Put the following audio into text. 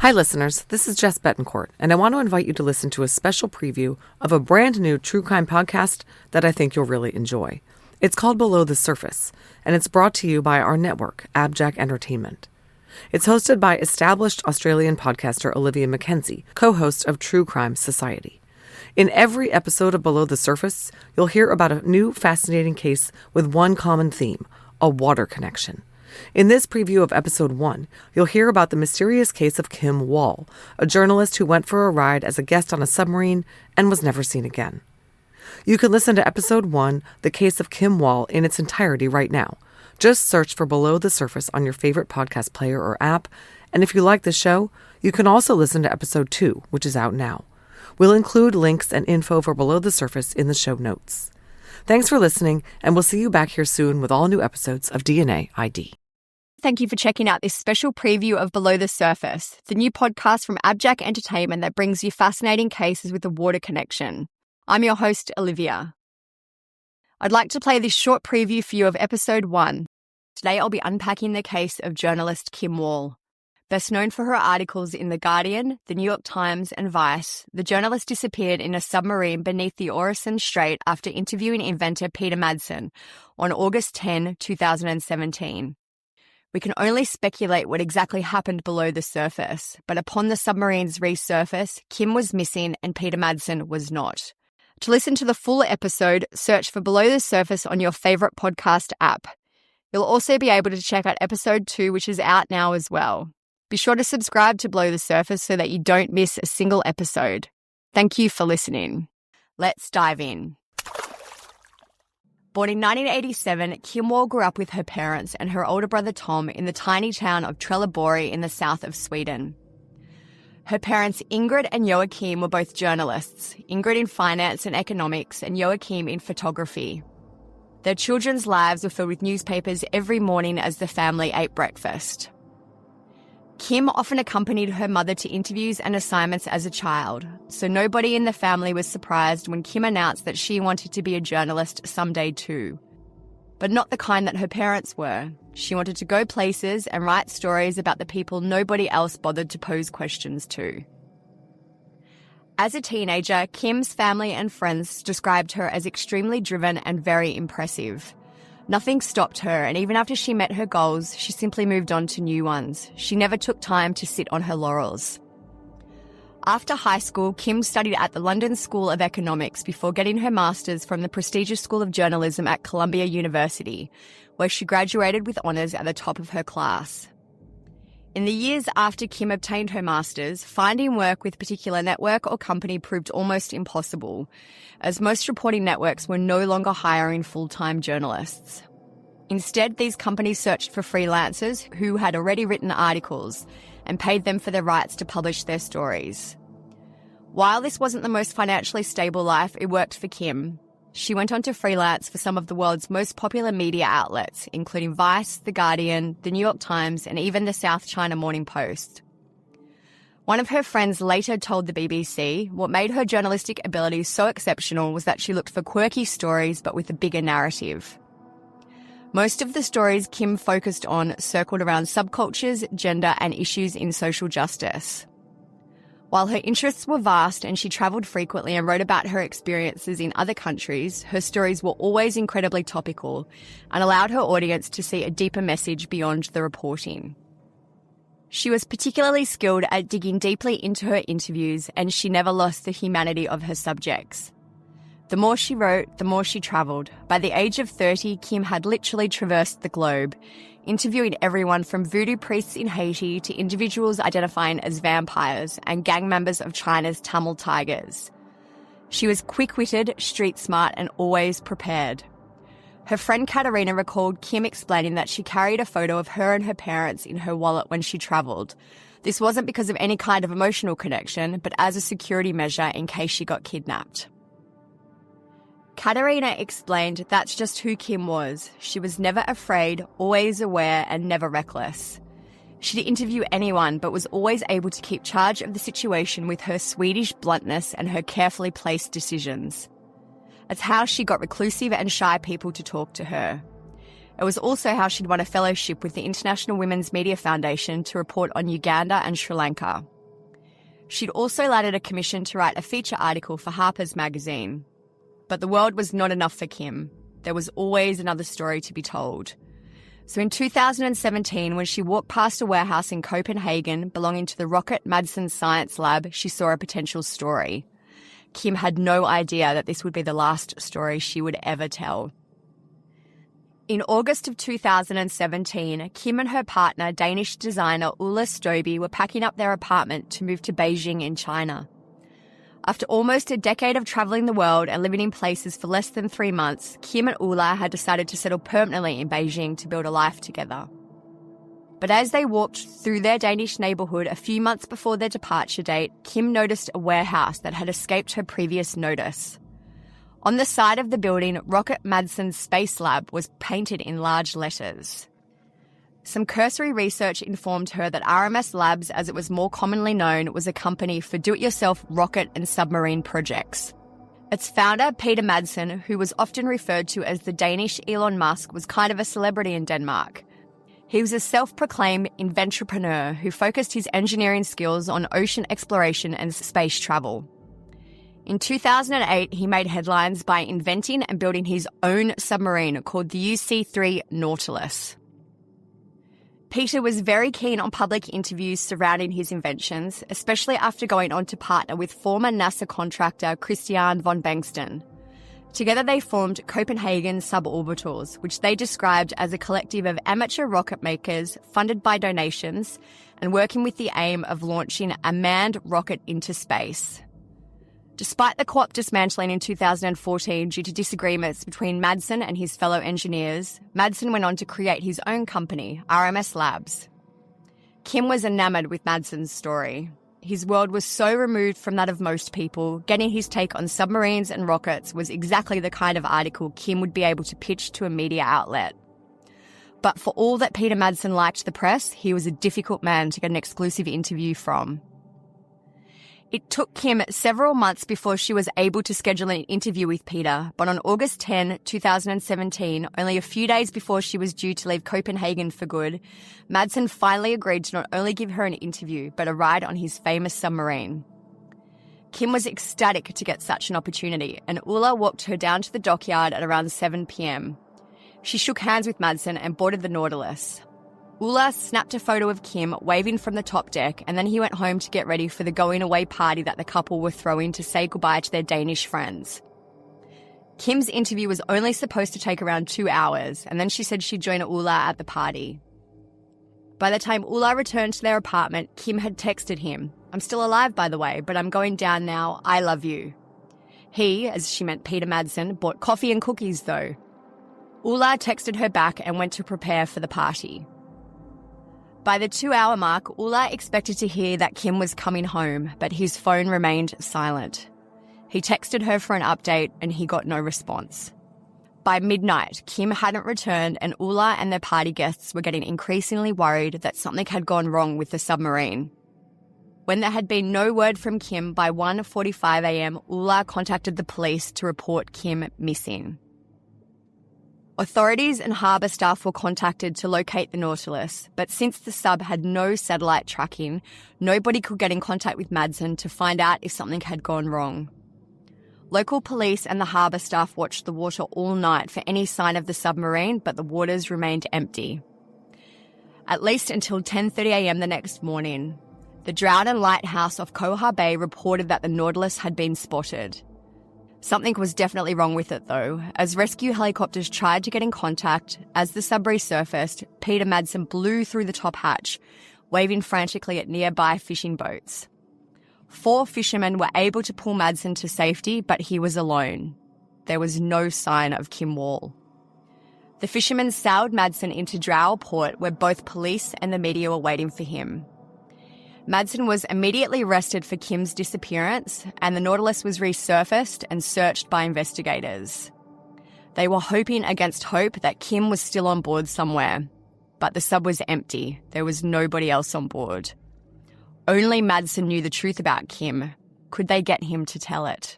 Hi listeners, this is Jess Betancourt, and I want to invite you to listen to a special preview of a brand new true crime podcast that I think you'll really enjoy. It's called Below the Surface, and it's brought to you by our network, AbJack Entertainment. It's hosted by established Australian podcaster Olivia McKenzie, co-host of True Crime Society. In every episode of Below the Surface, you'll hear about a new fascinating case with one common theme, a water connection. In this preview of Episode 1, you'll hear about the mysterious case of Kim Wall, a journalist who went for a ride as a guest on a submarine and was never seen again. You can listen to Episode 1, The Case of Kim Wall, in its entirety right now. Just search for Below the Surface on your favorite podcast player or app, and if you like the show, you can also listen to Episode 2, which is out now. We'll include links and info for Below the Surface in the show notes. Thanks for listening, and we'll see you back here soon with all new episodes of DNA ID. Thank you for checking out this special preview of Below the Surface, the new podcast from AbJack Entertainment that brings you fascinating cases with a water connection. I'm your host, Olivia. I'd like to play this short preview for you of Episode 1. Today I'll be unpacking the case of journalist Kim Wall. Best known for her articles in The Guardian, The New York Times, and Vice, the journalist disappeared in a submarine beneath the Orison Strait after interviewing inventor Peter Madsen on August 10, 2017. We can only speculate what exactly happened below the surface, but upon the submarine's resurface, Kim was missing and Peter Madsen was not. To listen to the full episode, search for Below the Surface on your favourite podcast app. You'll also be able to check out Episode 2, which is out now as well. Be sure to subscribe to Below the Surface so that you don't miss a single episode. Thank you for listening. Let's dive in. Born in 1987, Kim Wall grew up with her parents and her older brother Tom in the tiny town of Trelleborg in the south of Sweden. Her parents Ingrid and Joachim were both journalists, Ingrid in finance and economics and Joachim in photography. Their children's lives were filled with newspapers every morning as the family ate breakfast. Kim often accompanied her mother to interviews and assignments as a child, so nobody in the family was surprised when Kim announced that she wanted to be a journalist someday too. But not the kind that her parents were. She wanted to go places and write stories about the people nobody else bothered to pose questions to. As a teenager, Kim's family and friends described her as extremely driven and very impressive. Nothing stopped her, and even after she met her goals, she simply moved on to new ones. She never took time to sit on her laurels. After high school, Kim studied at the London School of Economics before getting her master's from the prestigious School of Journalism at Columbia University, where she graduated with honours at the top of her class. In the years after Kim obtained her master's, finding work with a particular network or company proved almost impossible, as most reporting networks were no longer hiring full-time journalists. Instead, these companies searched for freelancers who had already written articles and paid them for their rights to publish their stories. While this wasn't the most financially stable life, it worked for Kim. She went on to freelance for some of the world's most popular media outlets, including Vice, The Guardian, The New York Times, and even the South China Morning Post. One of her friends later told the BBC what made her journalistic abilities so exceptional was that she looked for quirky stories but with a bigger narrative. Most of the stories Kim focused on circled around subcultures, gender, and issues in social justice. While her interests were vast and she travelled frequently and wrote about her experiences in other countries, her stories were always incredibly topical and allowed her audience to see a deeper message beyond the reporting. She was particularly skilled at digging deeply into her interviews, and she never lost the humanity of her subjects. The more she wrote, the more she travelled. By the age of 30, Kim had literally traversed the globe, interviewing everyone from voodoo priests in Haiti to individuals identifying as vampires and gang members of China's Tamil tigers. She was quick-witted, street-smart, and always prepared. Her friend Katerina recalled Kim explaining that she carried a photo of her and her parents in her wallet when she travelled. This wasn't because of any kind of emotional connection, but as a security measure in case she got kidnapped. Katerina explained that's just who Kim was. She was never afraid, always aware, and never reckless. She'd interview anyone, but was always able to keep charge of the situation with her Swedish bluntness and her carefully placed decisions. It's how she got reclusive and shy people to talk to her. It was also how she'd won a fellowship with the International Women's Media Foundation to report on Uganda and Sri Lanka. She'd also landed a commission to write a feature article for Harper's Magazine. But the world was not enough for Kim. There was always another story to be told. So in 2017, when she walked past a warehouse in Copenhagen belonging to the Rocket Madsen Science Lab, she saw a potential story. Kim had no idea that this would be the last story she would ever tell. In August of 2017, Kim and her partner, Danish designer Ulla Støby, were packing up their apartment to move to Beijing in China. After almost a decade of travelling the world and living in places for less than 3 months, Kim and Ulla had decided to settle permanently in Beijing to build a life together. But as they walked through their Danish neighbourhood a few months before their departure date, Kim noticed a warehouse that had escaped her previous notice. On the side of the building, Rocket Madsen Space Lab was painted in large letters. Some cursory research informed her that RMS Labs, as it was more commonly known, was a company for do-it-yourself rocket and submarine projects. Its founder, Peter Madsen, who was often referred to as the Danish Elon Musk, was kind of a celebrity in Denmark. He was a self-proclaimed inventrepreneur who focused his engineering skills on ocean exploration and space travel. In 2008, he made headlines by inventing and building his own submarine called the UC-3 Nautilus. Peter was very keen on public interviews surrounding his inventions, especially after going on to partner with former NASA contractor Christian von Bengtsen. Together they formed Copenhagen Suborbitals, which they described as a collective of amateur rocket makers funded by donations and working with the aim of launching a manned rocket into space. Despite the co-op dismantling in 2014 due to disagreements between Madsen and his fellow engineers, Madsen went on to create his own company, RMS Labs. Kim was enamoured with Madsen's story. His world was so removed from that of most people, getting his take on submarines and rockets was exactly the kind of article Kim would be able to pitch to a media outlet. But for all that Peter Madsen liked the press, he was a difficult man to get an exclusive interview from. It took Kim several months before she was able to schedule an interview with Peter, but on August 10, 2017, only a few days before she was due to leave Copenhagen for good, Madsen finally agreed to not only give her an interview, but a ride on his famous submarine. Kim was ecstatic to get such an opportunity, and Ulla walked her down to the dockyard at around 7 p.m. She shook hands with Madsen and boarded the Nautilus. Ulla snapped a photo of Kim waving from the top deck, and then he went home to get ready for the going-away party that the couple were throwing to say goodbye to their Danish friends. Kim's interview was only supposed to take around 2 hours, and then she said she'd join Ulla at the party. By the time Ulla returned to their apartment, Kim had texted him, "I'm still alive, by the way, but I'm going down now. I love you." He, as she meant Peter Madsen, bought coffee and cookies, though. Ulla texted her back and went to prepare for the party. By the 2-hour mark, Ulla expected to hear that Kim was coming home, but his phone remained silent. He texted her for an update and he got no response. By midnight, Kim hadn't returned and Ulla and their party guests were getting increasingly worried that something had gone wrong with the submarine. When there had been no word from Kim by 1:45 a.m, Ulla contacted the police to report Kim missing. Authorities and harbour staff were contacted to locate the Nautilus, but since the sub had no satellite tracking, nobody could get in contact with Madsen to find out if something had gone wrong. Local police and the harbour staff watched the water all night for any sign of the submarine, but the waters remained empty. At least until 10:30 a.m. the next morning, the Drowden Lighthouse off Koha Bay reported that the Nautilus had been spotted. Something was definitely wrong with it, though. As rescue helicopters tried to get in contact, as the sub resurfaced, Peter Madsen blew through the top hatch, waving frantically at nearby fishing boats. 4 fishermen were able to pull Madsen to safety, but he was alone. There was no sign of Kim Wall. The fishermen sailed Madsen into Drow Port, where both police and the media were waiting for him. Madsen was immediately arrested for Kim's disappearance, and the Nautilus was resurfaced and searched by investigators. They were hoping against hope that Kim was still on board somewhere, but the sub was empty. There was nobody else on board. Only Madsen knew the truth about Kim. Could they get him to tell it?